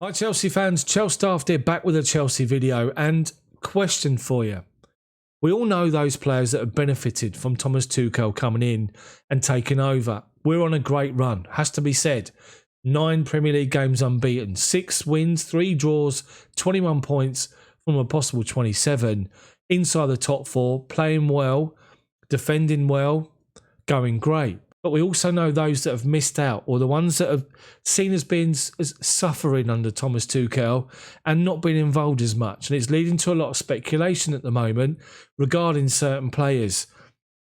Hi Chelsea fans, Chels Daft here, back with a Chelsea video, and question for you. We all know those players that have benefited from Thomas Tuchel coming in and taking over. We're on a great run, has to be said. 9 Premier League games unbeaten, 6 wins, 3 draws, 21 points from a possible 27. Inside the top 4, playing well, defending well, going great. But we also know those that have missed out, or the ones that have seen as being suffering under Thomas Tuchel and not being involved as much. And it's leading to a lot of speculation at the moment regarding certain players.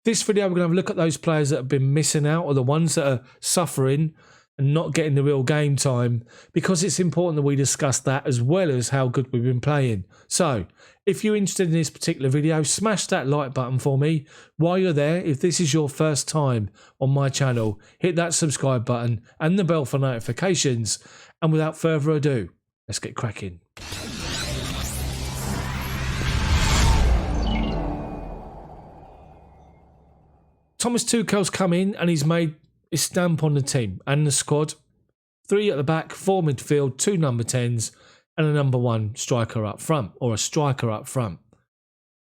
This video, we're going to have a look at those players that have been missing out, or the ones that are suffering and not getting the real game time, because it's important that we discuss that as well as how good we've been playing. So, if you're interested in this particular video, smash that like button for me. While you're there, if this is your first time on my channel, hit that subscribe button and the bell for notifications. And without further ado, let's get cracking. Thomas Tuchel's come in and he's made his stamp on the team and the squad. 3 at the back, 4 midfield, 2 number 10s, and a number 1 striker up front, or a striker up front.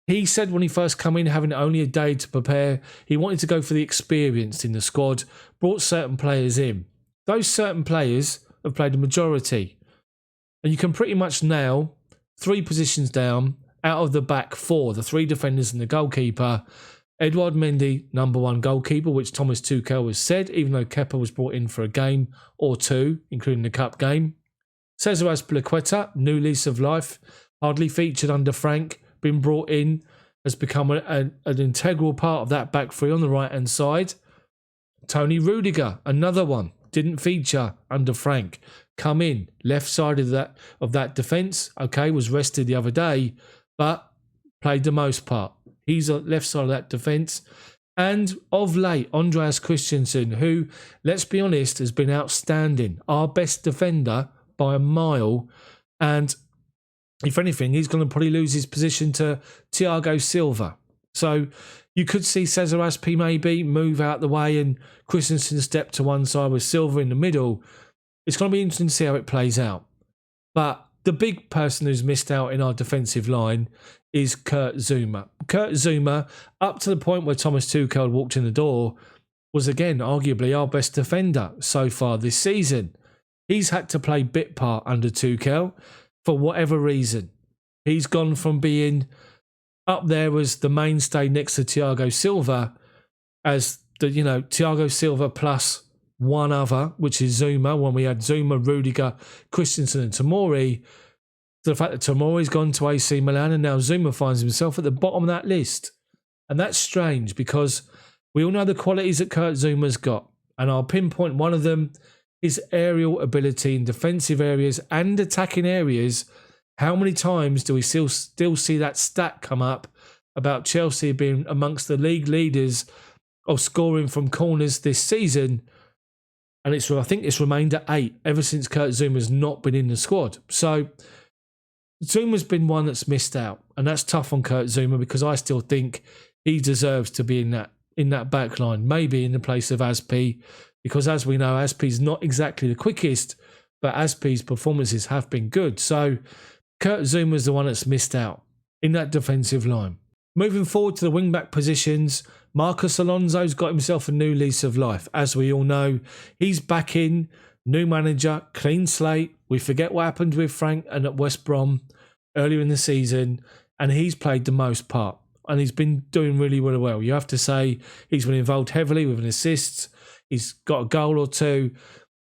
He said when he first come in, having only a day to prepare, he wanted to go for the experienced in the squad, brought certain players in. Those certain players have played the majority. And you can pretty much nail 3 positions down out of the back 4, the 3 defenders and the goalkeeper. Edouard Mendy, number 1 goalkeeper, which Thomas Tuchel has said, even though Kepa was brought in for a game or 2, including the cup game. Cesar Azpilicueta, new lease of life, hardly featured under Frank, been brought in, has become an integral part of that back 3 on the right-hand side. Tony Rudiger, another one, didn't feature under Frank, come in, left side of that defence, okay, was rested the other day, but played the most part. He's on the left side of that defence. And of late, Andreas Christensen, who, let's be honest, has been outstanding. Our best defender by a mile. And if anything, he's going to probably lose his position to Thiago Silva. So you could see Cesar Azpi maybe move out the way and Christensen step to one side with Silva in the middle. It's going to be interesting to see how it plays out. But the big person who's missed out in our defensive line is Kurt Zouma. Kurt Zouma, up to the point where Thomas Tuchel walked in the door, was again arguably our best defender so far this season. He's had to play bit part under Tuchel for whatever reason. He's gone from being up there as the mainstay next to Thiago Silva as the, Thiago Silva plus one other, which is Zouma, when we had Zouma, Rudiger, Christensen and Tomori, to the fact that Tomori's gone to AC Milan and now Zouma finds himself at the bottom of that list. And that's strange because we all know the qualities that Kurt Zouma's got. And I'll pinpoint one of them, his aerial ability in defensive areas and attacking areas. How many times do we still see that stat come up about Chelsea being amongst the league leaders of scoring from corners this season? And I think it's remained at 8 ever since Kurt Zouma's not been in the squad. So Zouma's been one that's missed out, and that's tough on Kurt Zouma because I still think he deserves to be in that back line, maybe in the place of Azpi, because as we know, Azpi's not exactly the quickest, but Azpi's performances have been good. So Kurt Zouma's the one that's missed out in that defensive line. Moving forward to the wing-back positions, Marcos Alonso's got himself a new lease of life. As we all know, he's back in, new manager, clean slate. We forget what happened with Frank and at West Brom earlier in the season, and he's played the most part. And he's been doing really, really well. You have to say he's been involved heavily with an assist. He's got a goal or 2,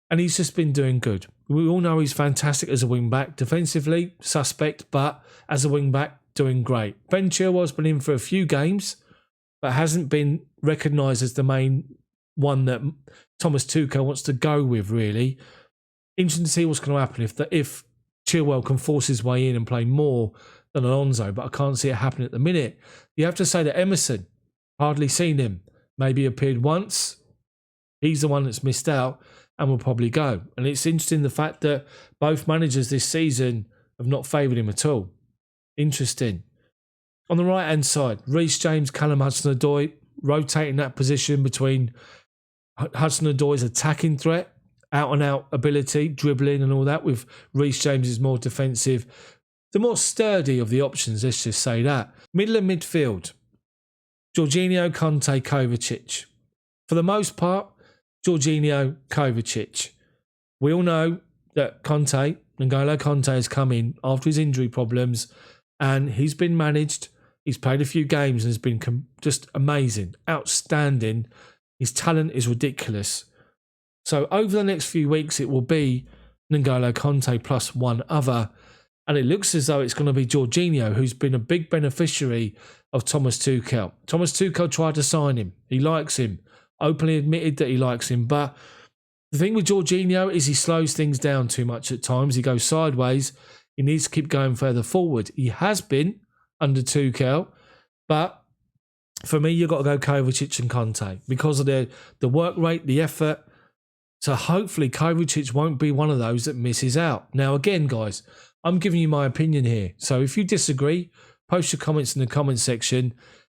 and he's just been doing good. We all know he's fantastic as a wing-back. Defensively, suspect, but as a wing-back, doing great. Ben Chilwell's been in for a few games, but hasn't been recognised as the main one that Thomas Tuchel wants to go with, really. Interesting to see what's going to happen if Chilwell can force his way in and play more than Alonso, but I can't see it happening at the minute. You have to say that Emerson, hardly seen him, maybe appeared once. He's the one that's missed out and will probably go. And it's interesting the fact that both managers this season have not favoured him at all. Interesting. On the right-hand side, Reece James, Callum Hudson-Odoi, rotating that position between Hudson-Odoi's attacking threat out-and-out ability, dribbling and all that, with Reece James is more defensive. The more sturdy of the options, let's just say that. Middle of midfield, Jorginho, Conte, Kovacic. For the most part, Jorginho, Kovacic. We all know that N'Golo Conte has come in after his injury problems and he's been managed. He's played a few games and has been just amazing, outstanding. His talent is ridiculous. So over the next few weeks, it will be N'Golo Conte plus one other. And it looks as though it's going to be Jorginho, who's been a big beneficiary of Thomas Tuchel. Thomas Tuchel tried to sign him. He likes him. Openly admitted that he likes him. But the thing with Jorginho is he slows things down too much at times. He goes sideways. He needs to keep going further forward. He has been under Tuchel. But for me, you've got to go Kovacic and Conte because of the work rate, the effort. So hopefully Kovacic won't be one of those that misses out. Now, again, guys, I'm giving you my opinion here. So if you disagree, post your comments in the comment section.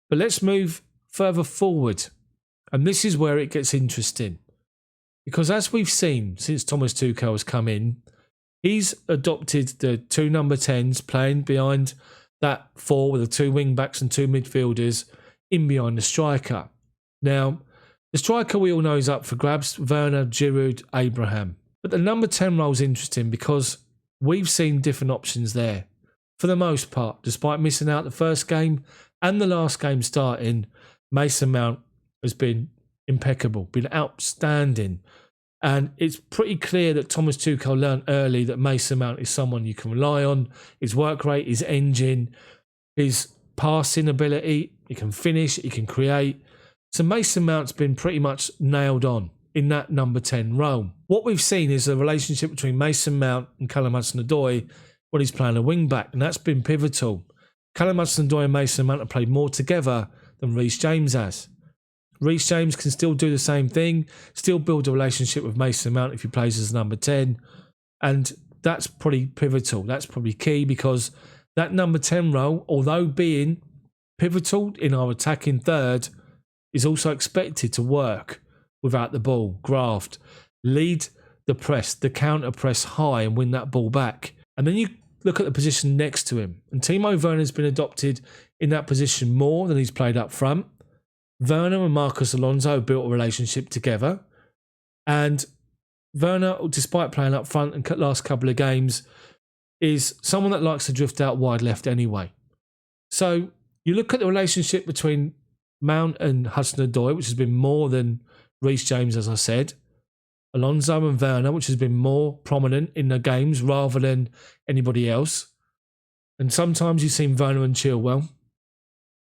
But let's move further forward. And this is where it gets interesting. Because as we've seen since Thomas Tuchel has come in, he's adopted the two number 10s playing behind that four with the two wing-backs and two midfielders in behind the striker. Now, the striker we all know is up for grabs, Werner, Giroud, Abraham. But the number 10 role is interesting because we've seen different options there. For the most part, despite missing out the first game and the last game starting, Mason Mount has been impeccable, been outstanding. And it's pretty clear that Thomas Tuchel learned early that Mason Mount is someone you can rely on. His work rate, his engine, his passing ability, he can finish, he can create. So Mason Mount's been pretty much nailed on in that number 10 role. What we've seen is the relationship between Mason Mount and Callum Hudson-Odoi when he's playing a wing-back, and that's been pivotal. Callum Hudson-Odoi and Mason Mount have played more together than Reece James has. Reece James can still do the same thing, still build a relationship with Mason Mount if he plays as number 10, and that's pretty pivotal. That's probably key because that number 10 role, although being pivotal in our attacking third, is also expected to work without the ball, graft, lead the press, the counter press high and win that ball back. And then you look at the position next to him, and Timo Werner's been adopted in that position more than he's played up front. Werner and Marcos Alonso built a relationship together, and Werner, despite playing up front in the last couple of games, is someone that likes to drift out wide left anyway. So you look at the relationship between Mount and Hudson-Odoi, which has been more than Reece James, as I said. Alonso and Werner, which has been more prominent in the games rather than anybody else. And sometimes you've seen Werner and Chilwell.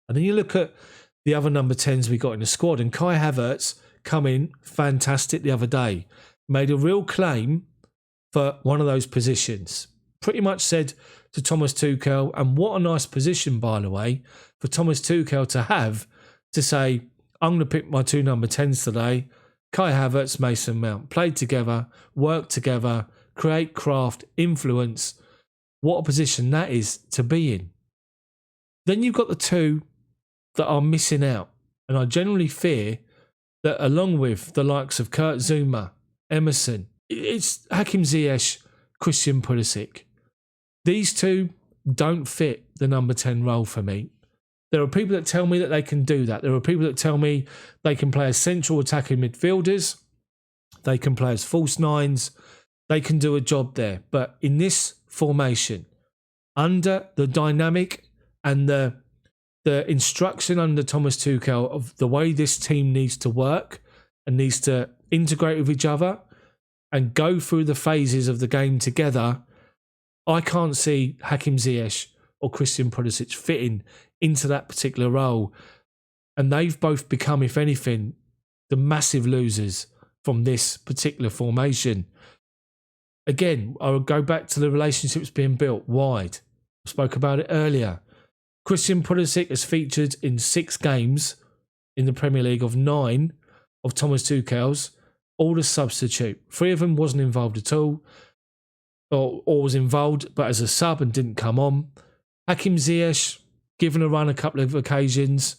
And then you look at the other number 10s we got in the squad, and Kai Havertz come in fantastic the other day. Made a real claim for one of those positions. Pretty much said to Thomas Tuchel, and what a nice position, by the way, for Thomas Tuchel to have, to say, I'm going to pick my two number 10s today. Kai Havertz, Mason Mount. Played together, worked together, create, craft, influence. What a position that is to be in. Then you've got the two that are missing out. And I generally fear that along with the likes of Kurt Zouma, Emerson, it's Hakim Ziyech, Christian Pulisic. These two don't fit the number 10 role for me. There are people that tell me that they can do that. There are people that tell me they can play as central attacking midfielders. They can play as false nines. They can do a job there. But in this formation, under the dynamic and the instruction under Thomas Tuchel of the way this team needs to work and needs to integrate with each other and go through the phases of the game together, I can't see Hakim Ziyech or Christian Pulisic fitting into that particular role. And they've both become, if anything, the massive losers from this particular formation. Again, I would go back to the relationships being built wide. I spoke about it earlier. Christian Pulisic has featured in 6 games in the Premier League of 9 of Thomas Tuchel's, all as substitute. 3 of them wasn't involved at all, or was involved, but as a sub and didn't come on. Hakim Ziyech, given a run a couple of occasions,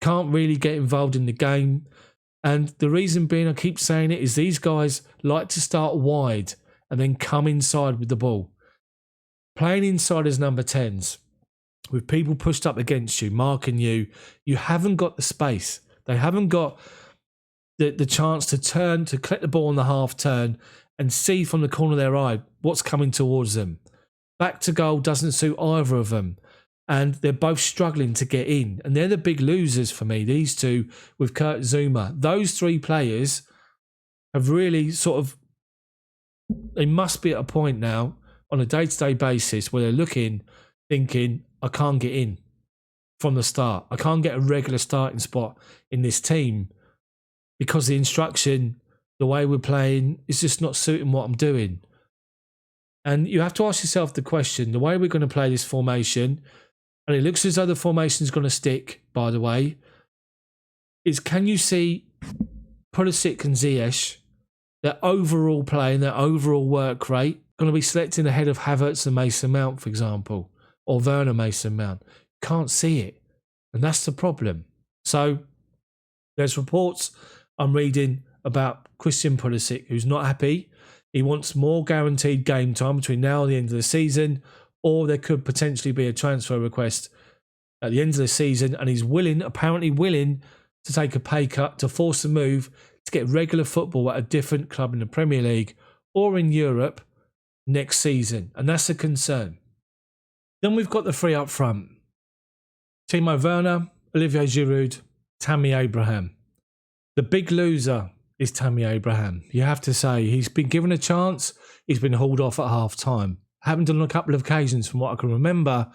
can't really get involved in the game. And the reason being, I keep saying it, is these guys like to start wide and then come inside with the ball. Playing inside as number 10s, with people pushed up against you, marking you, you haven't got the space. They haven't got the chance to turn, to collect the ball on the half turn and see from the corner of their eye what's coming towards them. Back to goal doesn't suit either of them. And they're both struggling to get in. And they're the big losers for me, these two with Kurt Zouma. Those three players have really sort of, they must be at a point now on a day-to-day basis where they're looking, thinking, I can't get in from the start. I can't get a regular starting spot in this team because the instruction, the way we're playing, is just not suiting what I'm doing. And you have to ask yourself the question, the way we're going to play this formation, and it looks as though the formation is going to stick, by the way, is can you see Pulisic and Ziyech, their overall play and their overall work rate, going to be selected ahead of Havertz and Mason Mount, for example, or Werner Mason Mount? Can't see it. And that's the problem. So there's reports I'm reading about Christian Pulisic, who's not happy. He wants more guaranteed game time between now and the end of the season, or there could potentially be a transfer request at the end of the season, and he's apparently willing to take a pay cut to force a move to get regular football at a different club in the Premier League or in Europe next season, and that's a concern. Then we've got the three up front. Timo Werner, Olivier Giroud, Tammy Abraham. The big loser is Tammy Abraham. You have to say, he's been given a chance, he's been hauled off at half-time. Happened on a couple of occasions from what I can remember.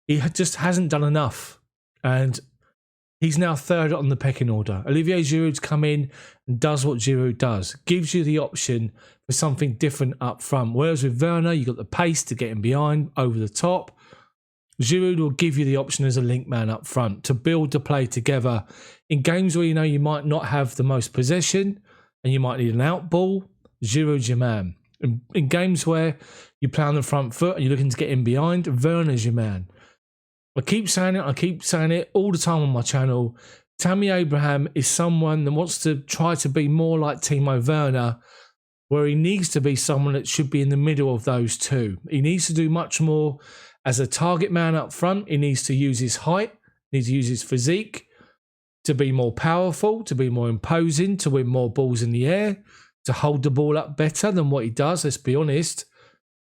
He just hasn't done enough. And he's now third on the pecking order. Olivier Giroud's come in and does what Giroud does. Gives you the option for something different up front. Whereas with Werner, you've got the pace to get him behind, over the top. Giroud will give you the option as a link man up front to build the play together. In games where you know you might not have the most possession and you might need an out ball, Giroud's your man. In games where you play on the front foot and you're looking to get in behind, Werner's your man. I keep saying it all the time on my channel. Tammy Abraham is someone that wants to try to be more like Timo Werner, where he needs to be someone that should be in the middle of those two. He needs to do much more as a target man up front. He needs to use his height, he needs to use his physique to be more powerful, to be more imposing, to win more balls in the air, to hold the ball up better than what he does, let's be honest.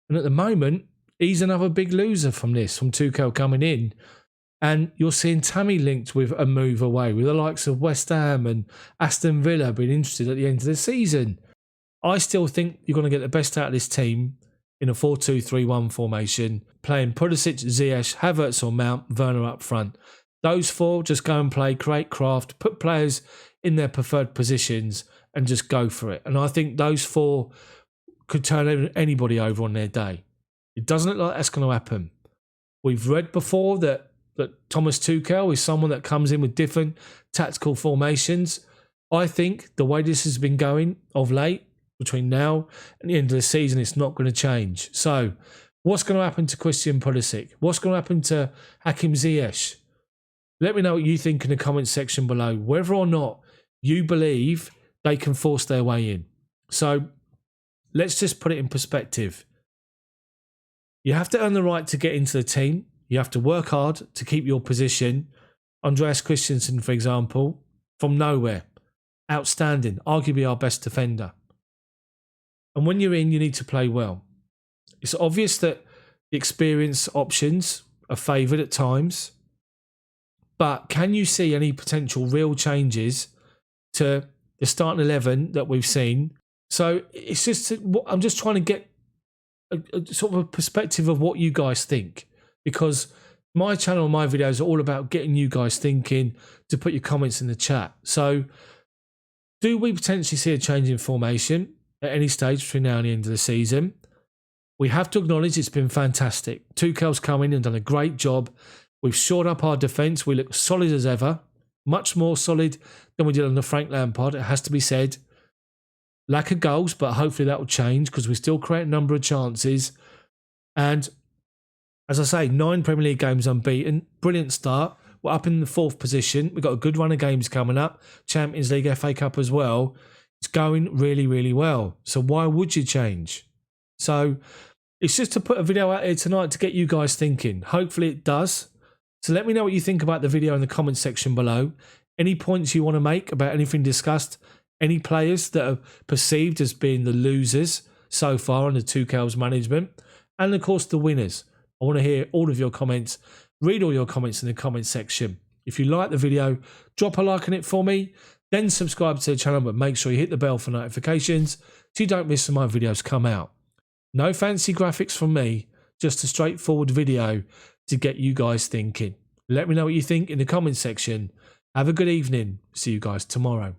And at the moment, he's another big loser from Tuchel coming in. And you're seeing Tammy linked with a move away, with the likes of West Ham and Aston Villa being interested at the end of the season. I still think you're going to get the best out of this team in a 4-2-3-1 formation, playing Pulisic, Ziyech, Havertz or Mount, Werner up front. Those four, just go and play, create craft, put players in their preferred positions and just go for it. And I think those four could turn anybody over on their day. It doesn't look like that's going to happen. We've read before that Thomas Tuchel is someone that comes in with different tactical formations. I think the way this has been going of late, between now and the end of the season, it's not going to change. So what's going to happen to Christian Pulisic? What's going to happen to Hakim Ziyech? Let me know what you think in the comments section below, whether or not you believe they can force their way in. So let's just put it in perspective. You have to earn the right to get into the team. You have to work hard to keep your position. Andreas Christensen, for example, from nowhere. Outstanding. Arguably our best defender. And when you're in, you need to play well. It's obvious that the experience options are favoured at times. But can you see any potential real changes to the starting 11 that we've seen? So it's just, I'm just trying to get a sort of a perspective of what you guys think, because my channel and my videos are all about getting you guys thinking, to put your comments in the chat. So do we potentially see a change in formation at any stage between now and the end of the season? We have to acknowledge it's been fantastic. Tuchel's come in and done a great job. We've shored up our defence. We look solid as ever, much more solid than we did on the Frank Lampard, it has to be said. Lack of goals, but hopefully that will change because we still create a number of chances. And as I say, 9 Premier League games unbeaten. Brilliant start. We're up in the 4th position. We've got a good run of games coming up. Champions League, FA Cup as well. It's going really, really well. So why would you change? So it's just to put a video out here tonight to get you guys thinking. Hopefully it does. So let me know what you think about the video in the comment section below. Any points you want to make about anything discussed? Any players that are perceived as being the losers so far under Tuchel's management? And of course the winners. I want to hear all of your comments. Read all your comments in the comment section. If you like the video, drop a like on it for me. Then subscribe to the channel, but make sure you hit the bell for notifications so you don't miss when my videos come out. No fancy graphics from me, just a straightforward video to get you guys thinking. Let me know what you think in the comment section. Have a good evening. See you guys tomorrow.